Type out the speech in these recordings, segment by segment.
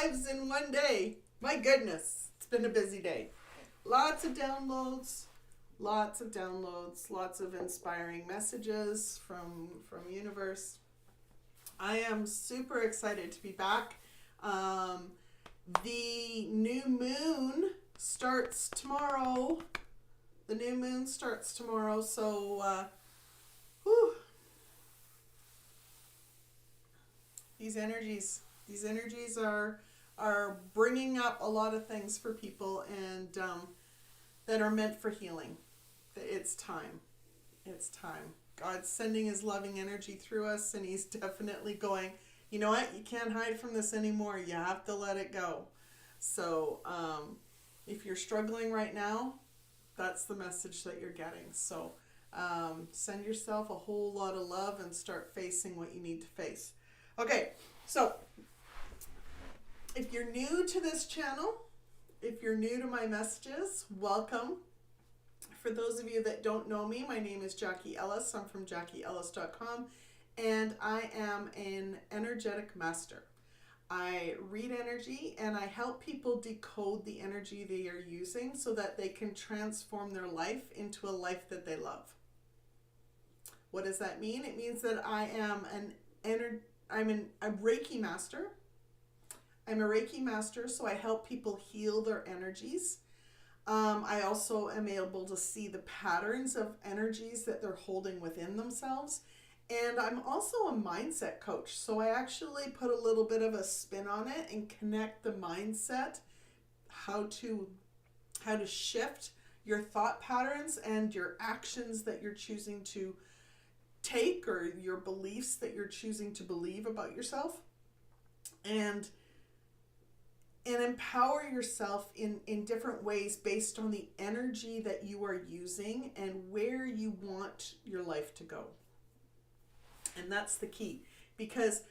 lives in one day. My goodness, it's been a busy day. Lots of downloads, lots of inspiring messages from universe. I am super excited to be back. The new moon starts tomorrow. So whew, these energies are bringing up a lot of things for people, and that are meant for healing. It's time. God's sending his loving energy through us, and he's definitely going, you know what, you can't hide from this anymore. You have to let it go. So if you're struggling right now, that's the message that you're getting. So send yourself a whole lot of love and start facing what you need to face. Okay, so if you're new to this channel, if you're new to my messages, welcome. For those of you that don't know me, my name is Jackie Ellis. I'm from JackieEllis.com, and I am an energetic master. I read energy and I help people decode the energy they are using so that they can transform their life into a life that they love. What does that mean? It means that I am a Reiki master. I'm a Reiki master, so I help people heal their energies. I also am able to see the patterns of energies that they're holding within themselves. And I'm also a mindset coach, so I actually put a little bit of a spin on it and connect the mindset, how to shift your thought patterns and your actions that you're choosing to take, or your beliefs that you're choosing to believe about yourself, and empower yourself in different ways based on the energy that you are using and where you want your life to go. And that's the key, because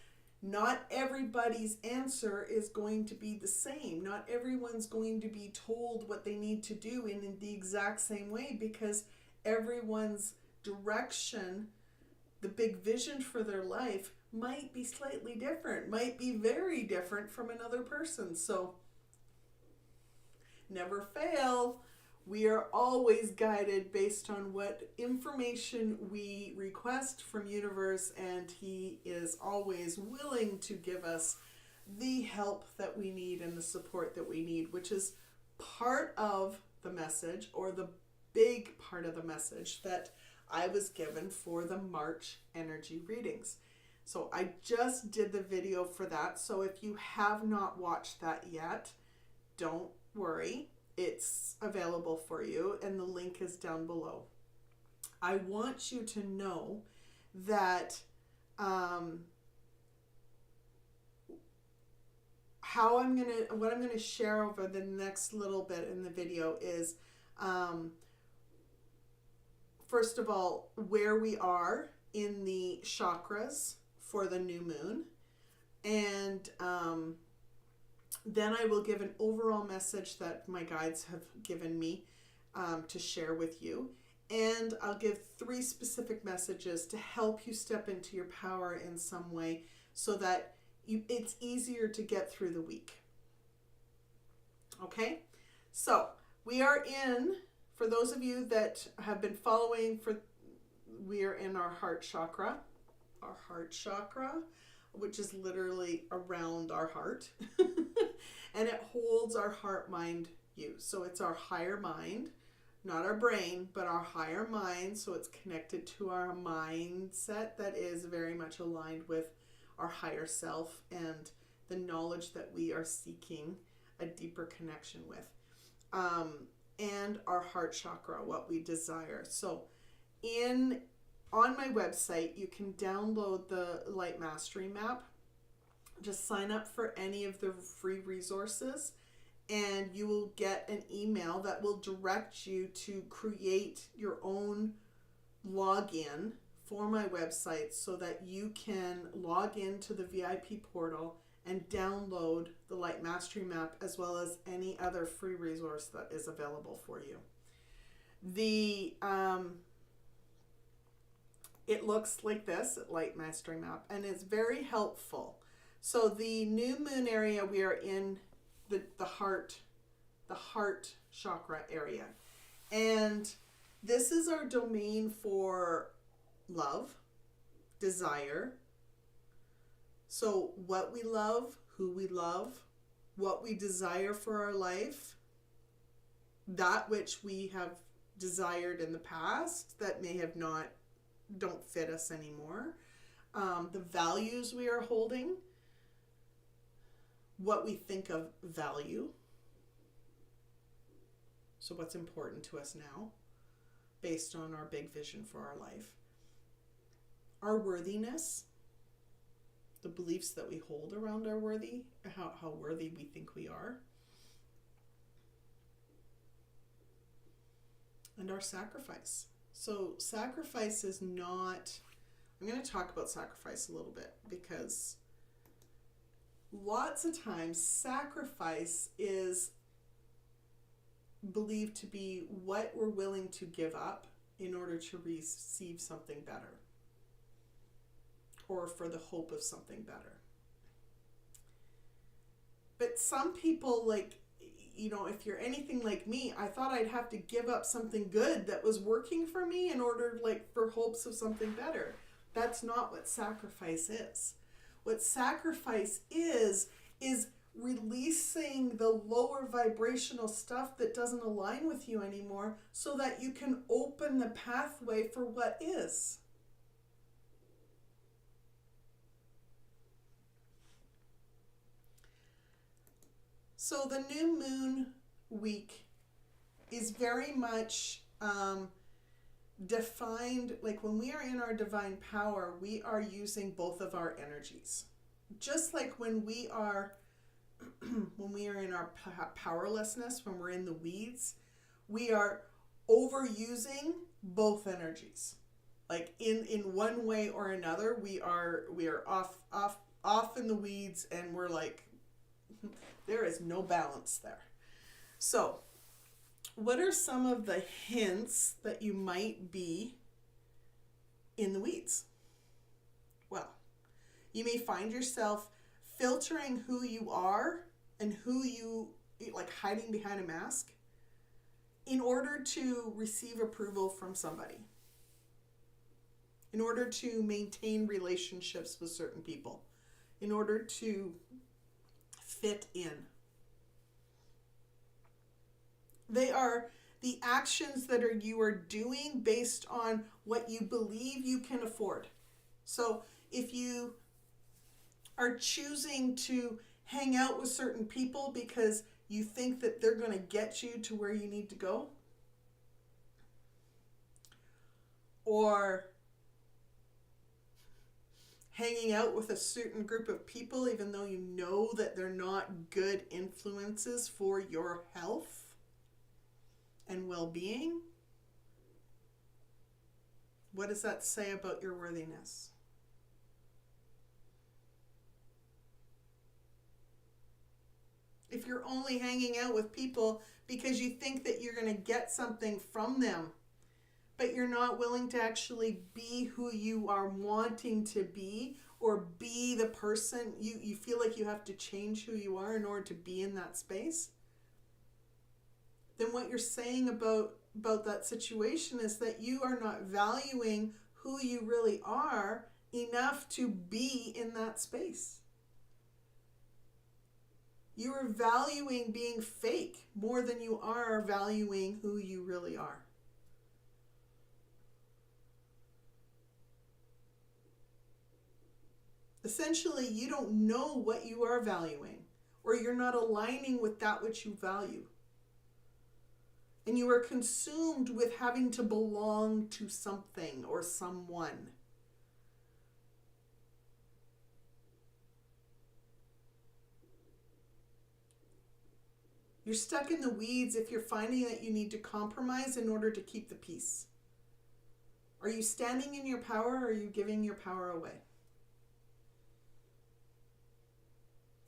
not everybody's answer is going to be the same. Not everyone's going to be told what they need to do in the exact same way, because everyone's direction, the big vision for their life, might be slightly different, might be very different from another person. So never fail. We are always guided based on what information we request from universe, and he is always willing to give us the help that we need and the support that we need, which is part of the message, or the big part of the message that I was given for the March energy readings. So I just did the video for that. So if you have not watched that yet, don't worry. It's available for you, and the link is down below. I want you to know that what I'm gonna share over the next little bit in the video is, first of all, where we are in the chakras for the new moon, and then I will give an overall message that my guides have given me to share with you. And I'll give 3 specific messages to help you step into your power in some way, so that it's easier to get through the week. Okay? So we are for those of you that have been following, we are in our heart chakra. Our heart chakra, which is literally around our heart. And it holds our heart, mind, you. So it's our higher mind, not our brain, but our higher mind. So it's connected to our mindset that is very much aligned with our higher self and the knowledge that we are seeking a deeper connection with. And our heart chakra, what we desire. So on my website, you can download the Light Mastery Map. Just sign up for any of the free resources, and you will get an email that will direct you to create your own login for my website, so that you can log into the VIP portal and download the Light Mastery Map, as well as any other free resource that is available for you. It looks like this, Light Mastery Map, and it's very helpful So the new moon area, we are in the heart chakra area. And this is our domain for love, desire. So what we love, who we love, what we desire for our life, that which we have desired in the past that may have don't fit us anymore, the values we are holding, what we think of value. So what's important to us now based on our big vision for our life. Our worthiness, the beliefs that we hold around our worthy, how worthy we think we are. And our sacrifice. So sacrifice is not, I'm going to talk about sacrifice a little bit, because lots of times sacrifice is believed to be what we're willing to give up in order to receive something better, or for the hope of something better. But some people, like, if you're anything like me, I thought I'd have to give up something good that was working for me in order, for hopes of something better. That's not what sacrifice is. What sacrifice is releasing the lower vibrational stuff that doesn't align with you anymore, so that you can open the pathway for what is. So the new moon week is very much defined, like when we are in our divine power, we are using both of our energies. Just like when we are in our powerlessness, when we're in the weeds, we are overusing both energies. Like in one way or another, we are off in the weeds, and we're like, there is no balance there. So, what are some of the hints that you might be in the weeds? Well, you may find yourself filtering who you are and who you, like, hiding behind a mask in order to receive approval from somebody, in order to maintain relationships with certain people, in order to fit in. They are the actions that you are doing based on what you believe you can afford. So if you are choosing to hang out with certain people because you think that they're going to get you to where you need to go, or hanging out with a certain group of people even though you know that they're not good influences for your health and well-being, what does that say about your worthiness? If you're only hanging out with people because you think that you're going to get something from them, but you're not willing to actually be who you are wanting to be, or be the person, you feel like you have to change who you are in order to be in that space, then what you're saying about that situation is that you are not valuing who you really are enough to be in that space. You are valuing being fake more than you are valuing who you really are. Essentially, you don't know what you are valuing, or you're not aligning with that which you value. And you are consumed with having to belong to something or someone. You're stuck in the weeds if you're finding that you need to compromise in order to keep the peace. Are you standing in your power, or are you giving your power away?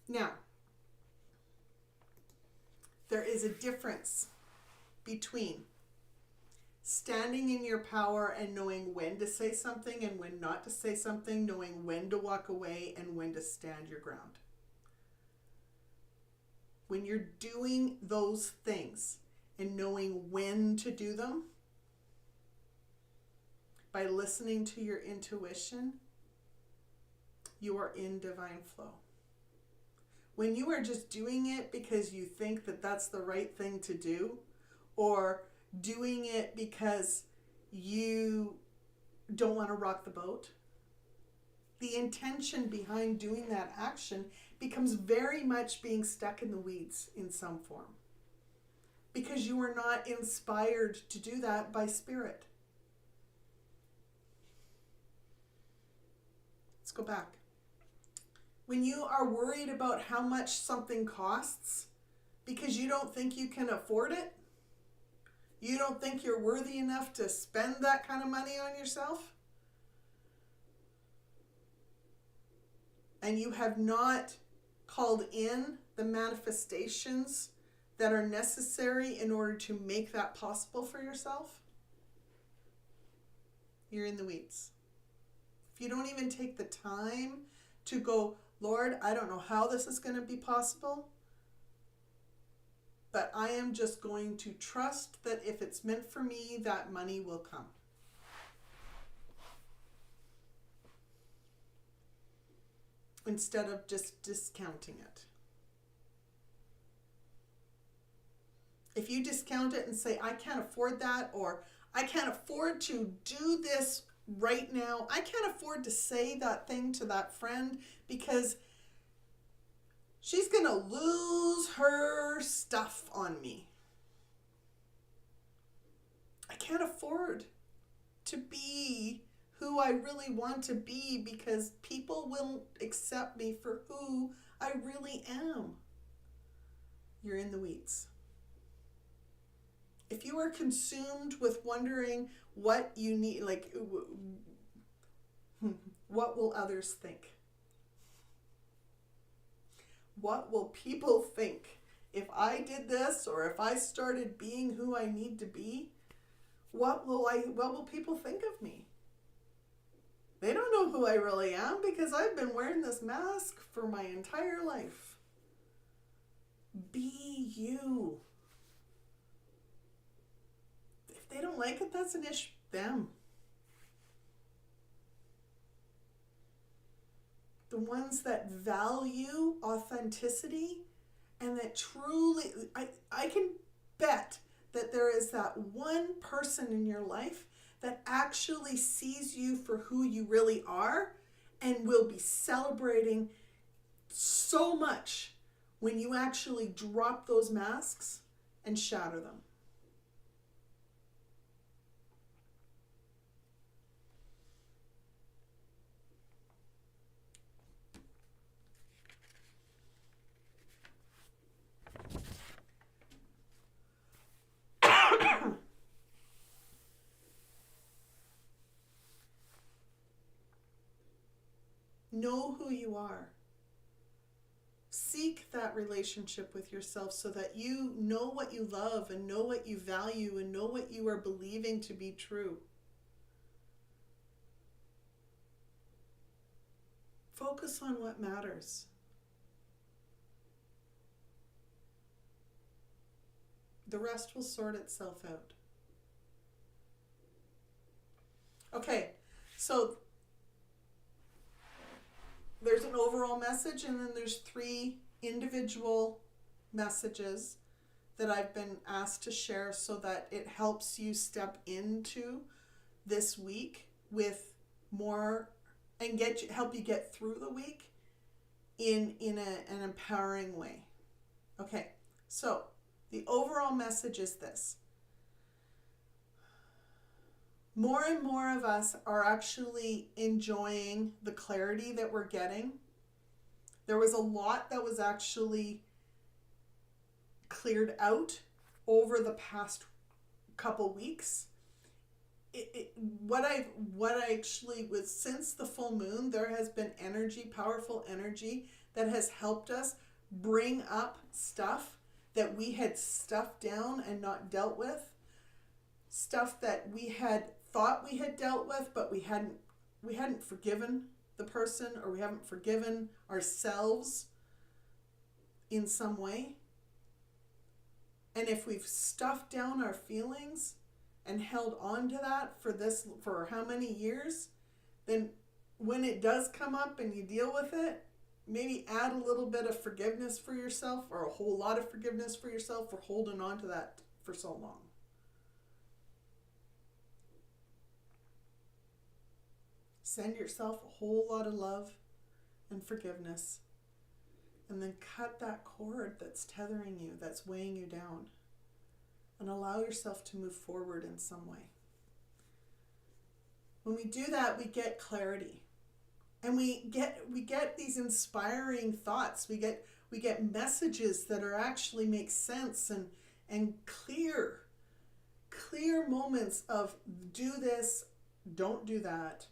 Now, there is a difference between Standing in your power and knowing when to say something and when not to say something, knowing when to walk away and when to stand your ground. When you're doing those things and knowing when to do them, by listening to your intuition, you are in divine flow. When you are just doing it because you think that that's the right thing to do, or doing it because you don't want to rock the boat, the intention behind doing that action becomes very much being stuck in the weeds in some form. Because you are not inspired to do that by spirit. Let's go back. When you are worried about how much something costs because you don't think you can afford it, you don't think you're worthy enough to spend that kind of money on yourself, and you have not called in the manifestations that are necessary in order to make that possible for yourself, you're in the weeds. If you don't even take the time to go, Lord, I don't know how this is going to be possible, but I am just going to trust that if it's meant for me, that money will come. Instead of just discounting it. If you discount it and say, I can't afford that, or I can't afford to do this right now, I can't afford to say that thing to that friend because she's going to lose her stuff on me. I can't afford to be who I really want to be because people won't accept me for who I really am. You're in the weeds. If you are consumed with wondering what you need, like, what will others think? What will people think if I did this, or if I started being who I need to be? What will people think of me? They don't know who I really am because I've been wearing this mask for my entire life. Be you. If they don't like it, that's an issue with them. The ones that value authenticity and that truly, I can bet that there is that one person in your life that actually sees you for who you really are and will be celebrating so much when you actually drop those masks and shatter them. Know who you are. Seek that relationship with yourself so that you know what you love and know what you value and know what you are believing to be true. Focus on what matters. The rest will sort itself out. Okay, so there's an overall message and then there's 3 individual messages that I've been asked to share so that it helps you step into this week with more and help you get through the week in an empowering way. Okay, so the overall message is this. More and more of us are actually enjoying the clarity that we're getting. There was a lot that was actually cleared out over the past couple weeks. What I actually was, since the full moon, there has been energy, powerful energy that has helped us bring up stuff that we had stuffed down and not dealt with. stuff that we had thought we had dealt with, but we hadn't forgiven the person, or we haven't forgiven ourselves in some way. And if we've stuffed down our feelings and held on to that for how many years, then when it does come up and you deal with it, maybe add a little bit of forgiveness for yourself, or a whole lot of forgiveness for yourself for holding on to that for so long. Send yourself a whole lot of love and forgiveness, and then cut that cord that's tethering you, that's weighing you down, and allow yourself to move forward in some way. When we do that, we get clarity, and we get these inspiring thoughts. We get messages that are actually make sense, and clear moments of do this, don't do that.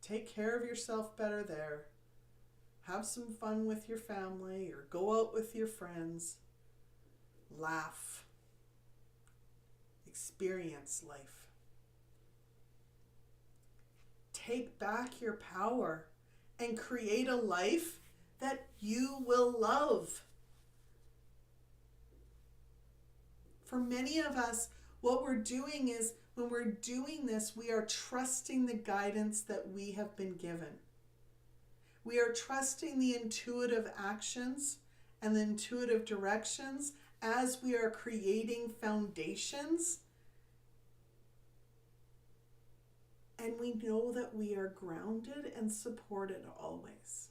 Take care of yourself better there. Have some fun with your family, or go out with your friends. Laugh. Experience life. Take back your power and create a life that you will love. For many of us, what we're doing is, when we're doing this, we are trusting the guidance that we have been given. We are trusting the intuitive actions and the intuitive directions as we are creating foundations. And we know that we are grounded and supported always.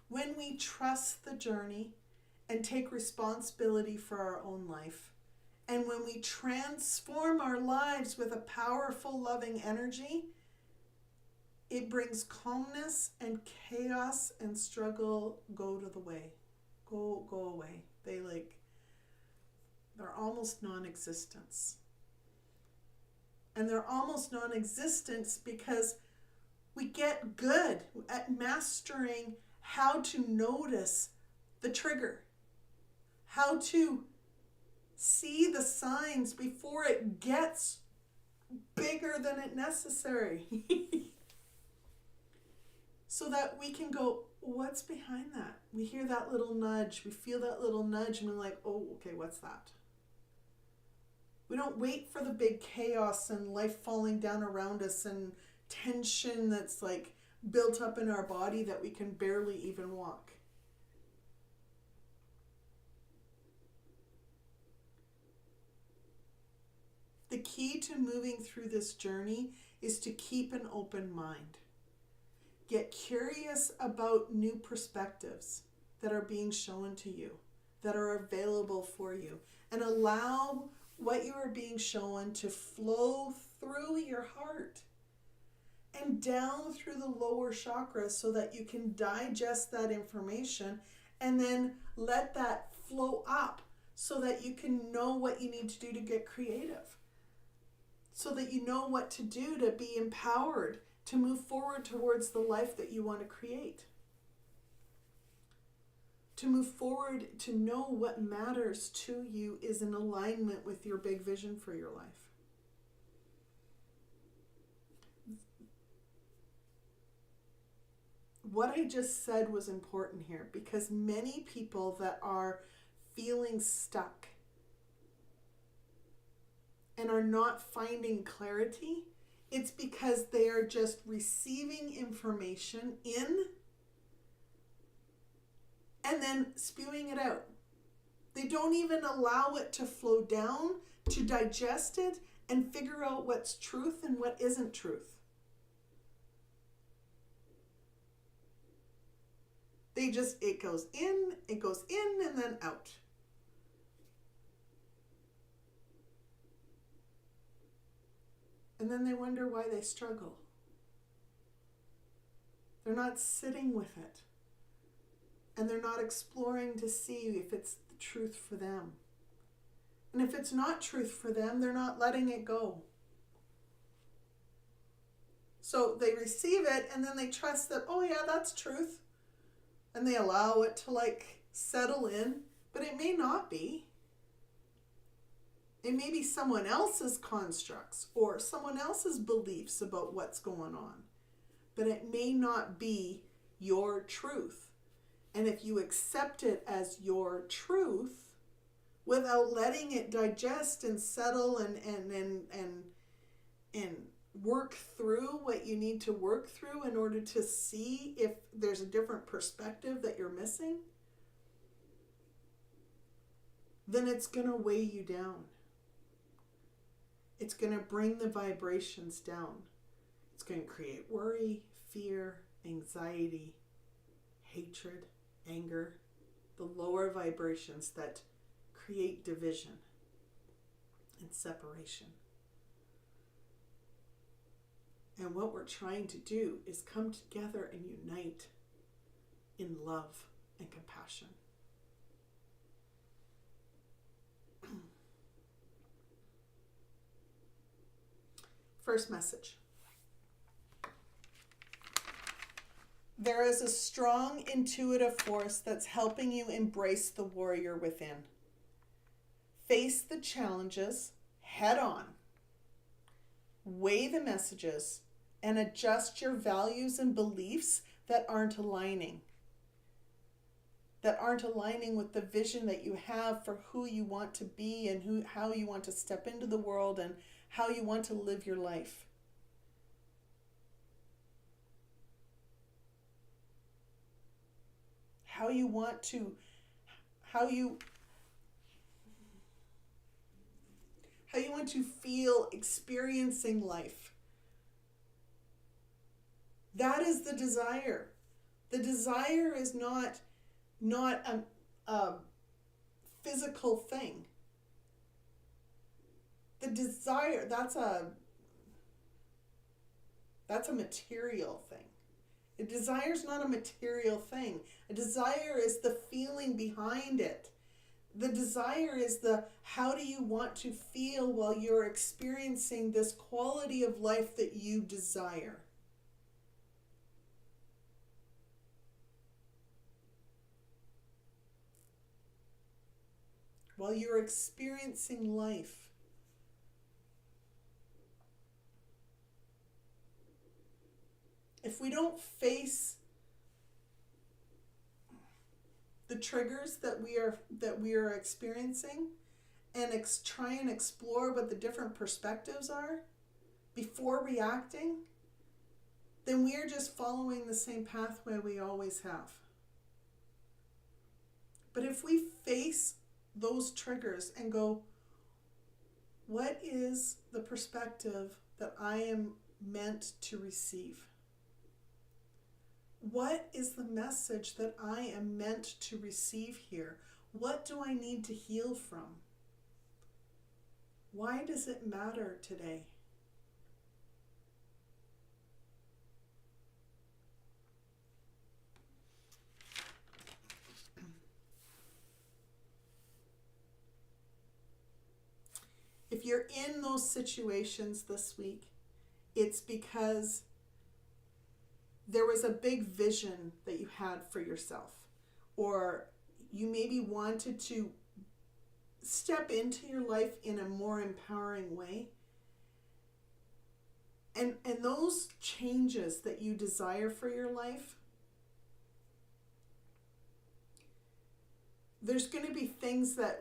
When we trust the journey and take responsibility for our own life, and when we transform our lives with a powerful, loving energy, it brings calmness, and chaos and struggle go away. They're almost non-existence. And they're almost non-existent because we get good at mastering how to notice the trigger, how to see the signs before it gets bigger than it necessary. So that we can go, what's behind that? We hear that little nudge, we feel that little nudge, and we're like, oh, okay, what's that? We don't wait for the big chaos and life falling down around us and tension that's like built up in our body that we can barely even walk. The key to moving through this journey is to keep an open mind. Get curious about new perspectives that are being shown to you, that are available for you, and allow what you are being shown to flow through your heart and down through the lower chakras so that you can digest that information, and then let that flow up so that you can know what you need to do to get creative. So that you know what to do to be empowered to move forward towards the life that you want to create. To move forward, to know what matters to you is in alignment with your big vision for your life. What I just said was important here, because many people that are feeling stuck and are not finding clarity, it's because they are just receiving information in and then spewing it out. They don't even allow it to flow down, to digest it, and figure out what's truth and what isn't truth. It goes in, and then out. And then they wonder why they struggle. They're not sitting with it. And they're not exploring to see if it's the truth for them. And if it's not truth for them, they're not letting it go. So they receive it, and then they trust that, oh yeah, that's truth. And they allow it to settle in, but it may not be. It may be someone else's constructs or someone else's beliefs about what's going on, but it may not be your truth. And if you accept it as your truth without letting it digest and settle and work through what you need to work through in order to see if there's a different perspective that you're missing, then it's going to weigh you down. It's going to bring the vibrations down. It's going to create worry, fear, anxiety, hatred, anger, the lower vibrations that create division and separation. And what we're trying to do is come together and unite in love and compassion. First message. There is a strong intuitive force that's helping you embrace the warrior within. Face the challenges head on. Weigh the messages and adjust your values and beliefs that aren't aligning with the vision that you have for who you want to be and how you want to step into the world and how you want to live your life. How you want to feel experiencing life. That is the desire. The desire is not a physical thing. The desire, that's a material thing. A desire is not a material thing. A desire is the feeling behind it. The desire is how do you want to feel while you're experiencing this quality of life that you desire. While you're experiencing life. If we don't face the triggers that we are experiencing and try and explore what the different perspectives are before reacting, then we are just following the same pathway we always have. But if we face those triggers and go, what is the perspective that I am meant to receive? What is the message that I am meant to receive here? What do I need to heal from? Why does it matter today? If you're in those situations this week, it's because there was a big vision that you had for yourself, or you maybe wanted to step into your life in a more empowering way. And those changes that you desire for your life, there's going to be things there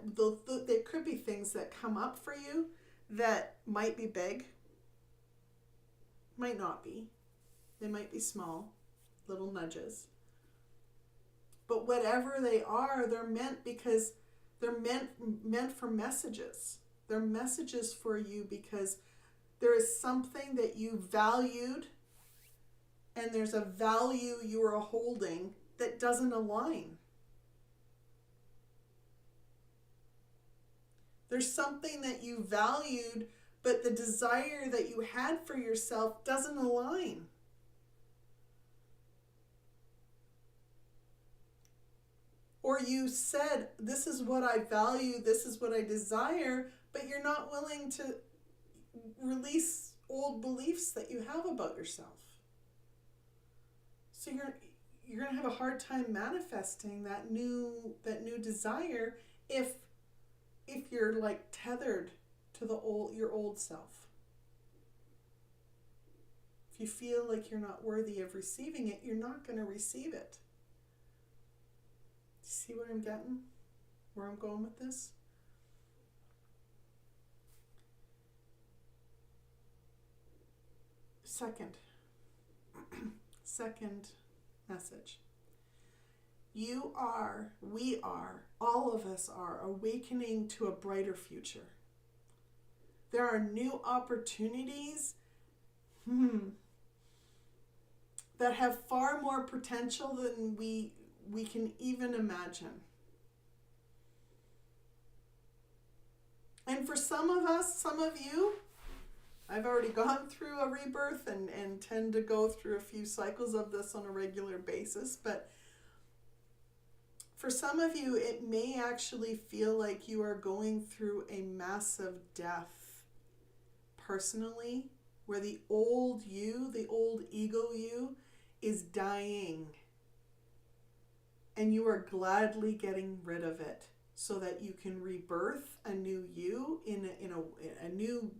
could be things that come up for you that might be big, might not be. They might be small, little nudges. But whatever they are, they're meant because they're meant for messages. They're messages for you because there is something that you valued and there's a value you are holding that doesn't align. There's something that you valued, but the desire that you had for yourself doesn't align. Or you said, this is what I value, this is what I desire, but you're not willing to release old beliefs that you have about yourself. So you're going to have a hard time manifesting that new desire if you're like tethered to your old self. If you feel like you're not worthy of receiving it, you're not going to receive it. See what I'm getting? Where I'm going with this? Second message. We are, all of us are awakening to a brighter future. There are new opportunities that have far more potential than we can even imagine. And for some of us, some of you, I've already gone through a rebirth and tend to go through a few cycles of this on a regular basis, but for some of you, it may actually feel like you are going through a massive death personally, where the old you, the old ego you, is dying. And you are gladly getting rid of it so that you can rebirth a new you in a new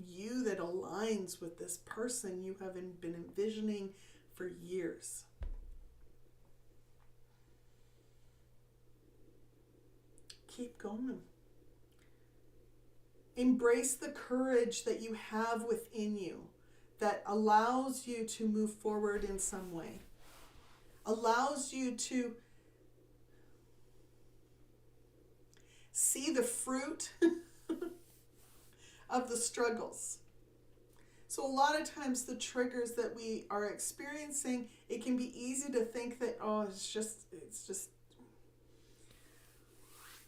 you that aligns with this person you have been envisioning for years. Keep going. Embrace the courage that you have within you that allows you to move forward in some way, allows you to see the fruit of the struggles. So a lot of times the triggers that we are experiencing, it can be easy to think that, oh,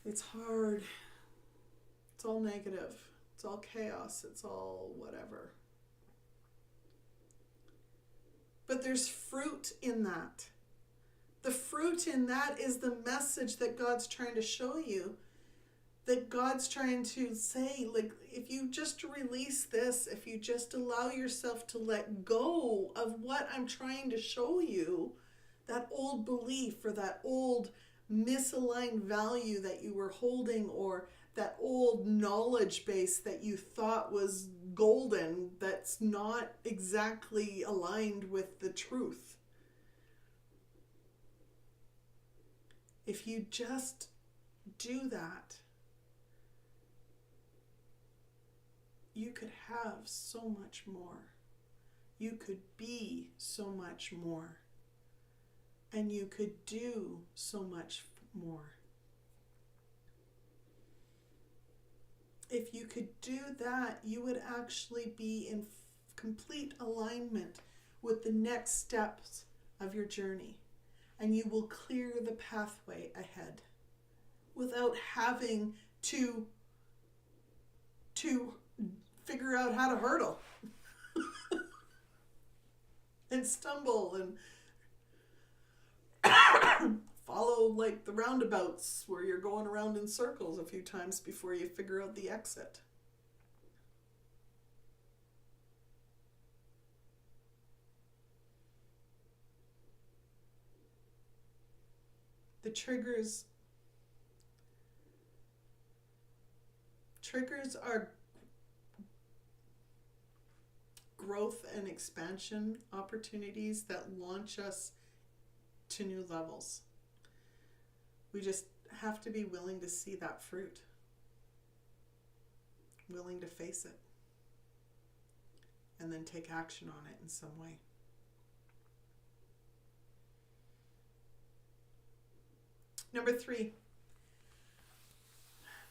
it's hard. It's all negative. It's all chaos. It's all whatever. But there's fruit in that. The fruit in that is the message that God's trying to show you. That God's trying to say, like, if you just release this, if you just allow yourself to let go of what I'm trying to show you, that old belief or that old misaligned value that you were holding, or that old knowledge base that you thought was golden, that's not exactly aligned with the truth. If you just do that, you could have so much more. You could be so much more. And you could do so much more. If you could do that, you would actually be in complete alignment with the next steps of your journey. And you will clear the pathway ahead without having to figure out how to hurdle and stumble and follow like the roundabouts where you're going around in circles a few times before you figure out the exit. The triggers are growth and expansion opportunities that launch us to new levels. We just have to be willing to see that fruit, willing to face it, and then take action on it in some way. Number 3,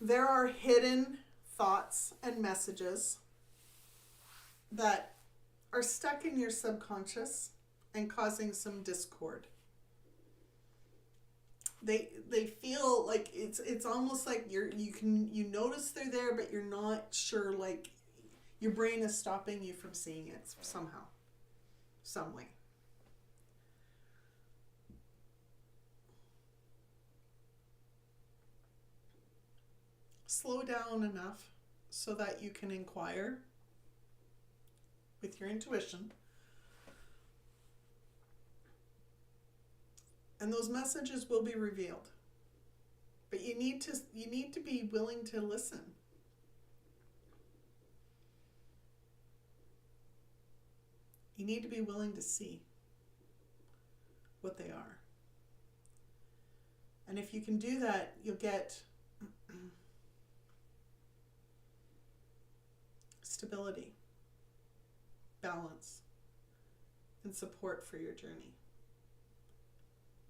there are hidden thoughts and messages that are stuck in your subconscious and causing some discord. They feel like it's almost like you notice they're there, but you're not sure, like your brain is stopping you from seeing it somehow, some way. Slow down enough so that you can inquire with your intuition. And those messages will be revealed. But you need to be willing to listen. You need to be willing to see what they are. And if you can do that, you'll get stability, balance, and support for your journey.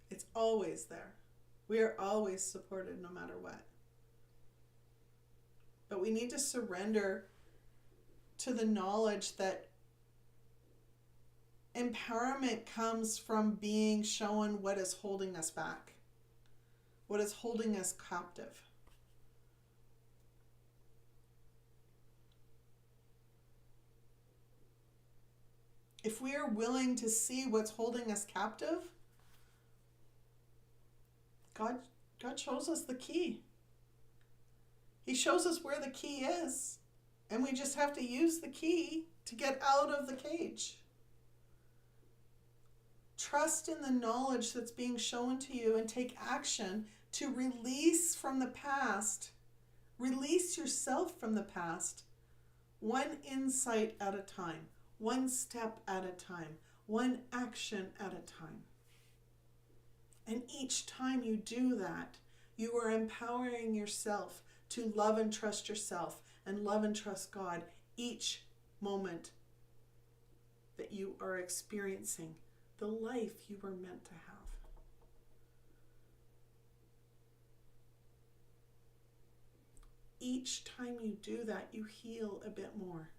It's always there. We are always supported no matter what. But we need to surrender to the knowledge that empowerment comes from being shown what is holding us back, what is holding us captive. If we are willing to see what's holding us captive, God shows us the key. He shows us where the key is, and we just have to use the key to get out of the cage. Trust in the knowledge that's being shown to you and take action to release from the past. Release yourself from the past, one insight at a time, one step at a time, one action at a time. And each time you do that, you are empowering yourself to love and trust yourself and love and trust God each moment that you are experiencing the life you were meant to have. Each time you do that, you heal a bit more.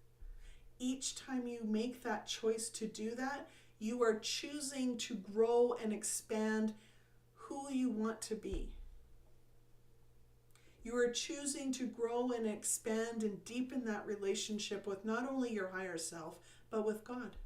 Each time you make that choice to do that, you are choosing to grow and expand who you want to be. You are choosing to grow and expand and deepen that relationship with not only your higher self, but with God.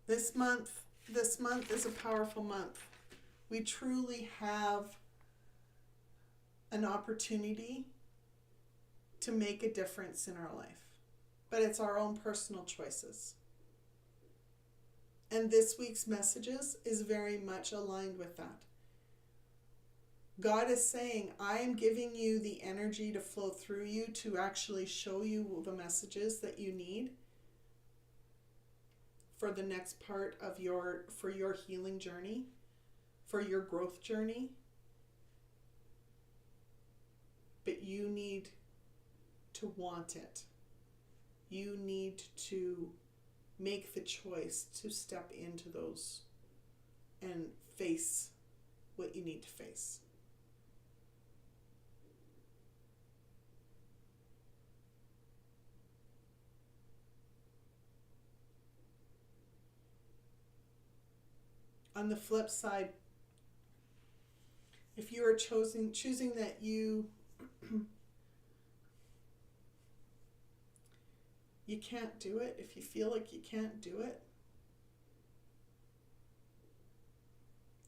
This month is a powerful month. We truly have an opportunity to make a difference in our life, but it's our own personal choices. And this week's messages is very much aligned with that. God is saying, I am giving you the energy to flow through you to actually show you the messages that you need for the next part of your healing journey, for your growth journey. But you need to want it. You need to make the choice to step into those and face what you need to face. On the flip side, if you are choosing that you can't do it, if you feel like you can't do it,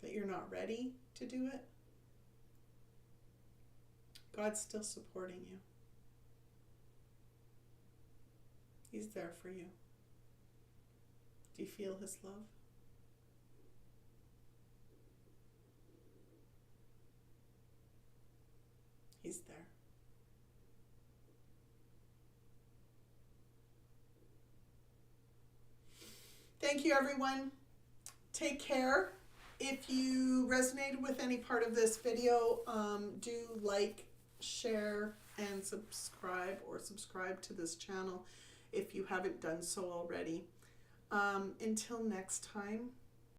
that you're not ready to do it, God's still supporting you. He's there for you. Do you feel His love? He's there. Thank you, everyone. Take care. If you resonated with any part of this video, do like, share, and subscribe to this channel if you haven't done so already. Until next time,